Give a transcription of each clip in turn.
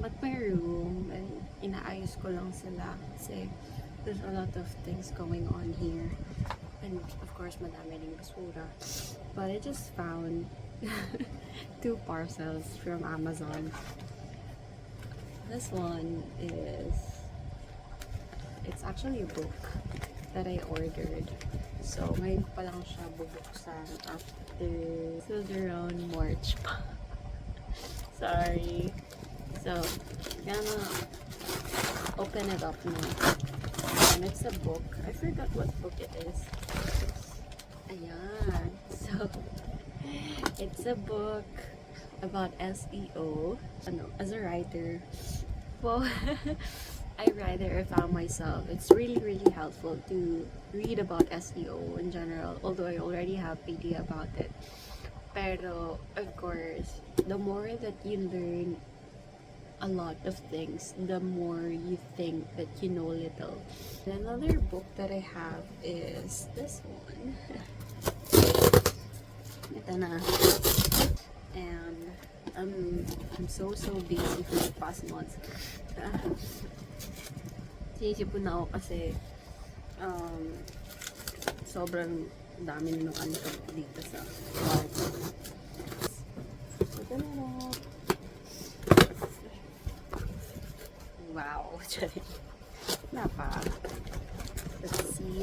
at my room, and inaayos ko lang sila kasi there's a lot of things going on here. And of course, madami ring basura. But I just found 2 parcels from Amazon. This one is, it's actually a book that I ordered. So, ngayon pa lang siya bubuksan after around March pa. Sorry. So, gonna open it up now. And it's a book. I forgot what book it is. Ayan. So, it's a book about SEO. As a writer, well, I found myself, it's really helpful to read about SEO in general, although I already have idea about it. Pero, of course, the more that you learn a lot of things, the more you think that you know little. Another book that I have is this one. Ito na. And I'm so busy for the past months. Sinisipon na ako kasi sobrang dami nung ano dito sa kwarto. Ito na. Wow, napa. Let's see.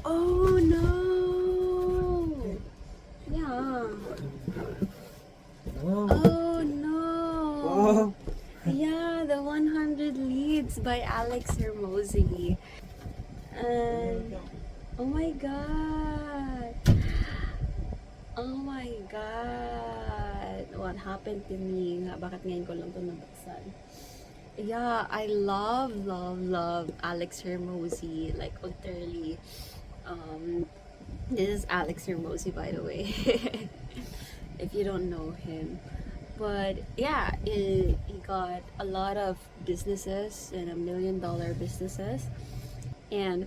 Oh no! Yeah. Oh no! Oh. Yeah, the 100 Leads by Alex Hermosi. And oh my god! Oh my god! What happened to me? Bakit ngayon ko lang ito nabuksan? Yeah, I love Alex Hermosi. Like, literally. This is Alex Hermosi, by the way. If you don't know him. But, yeah, he got a lot of businesses and $1 million businesses. And,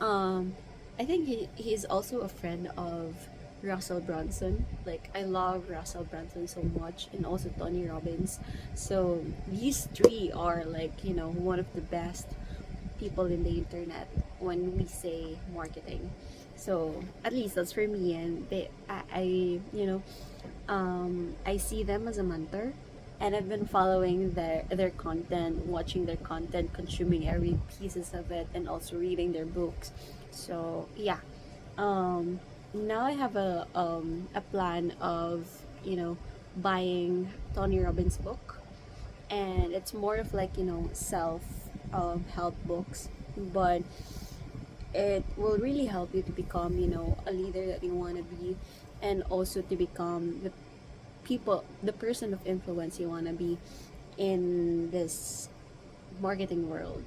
I think he's also a friend of Russell Brunson. Like, I love Russell Brunson so much, and also Tony Robbins. So these 3 are, like, you know, one of the best people in the internet when we say marketing. So at least that's for me, and I see them as a mentor, and I've been following their content, watching their content, consuming every pieces of it, and also reading their books. So yeah, now I have a plan of, you know, buying Tony Robbins' book, and it's more of like, you know, self help books, but it will really help you to become, you know, a leader that you want to be, and also to become the person of influence you want to be in this marketing world.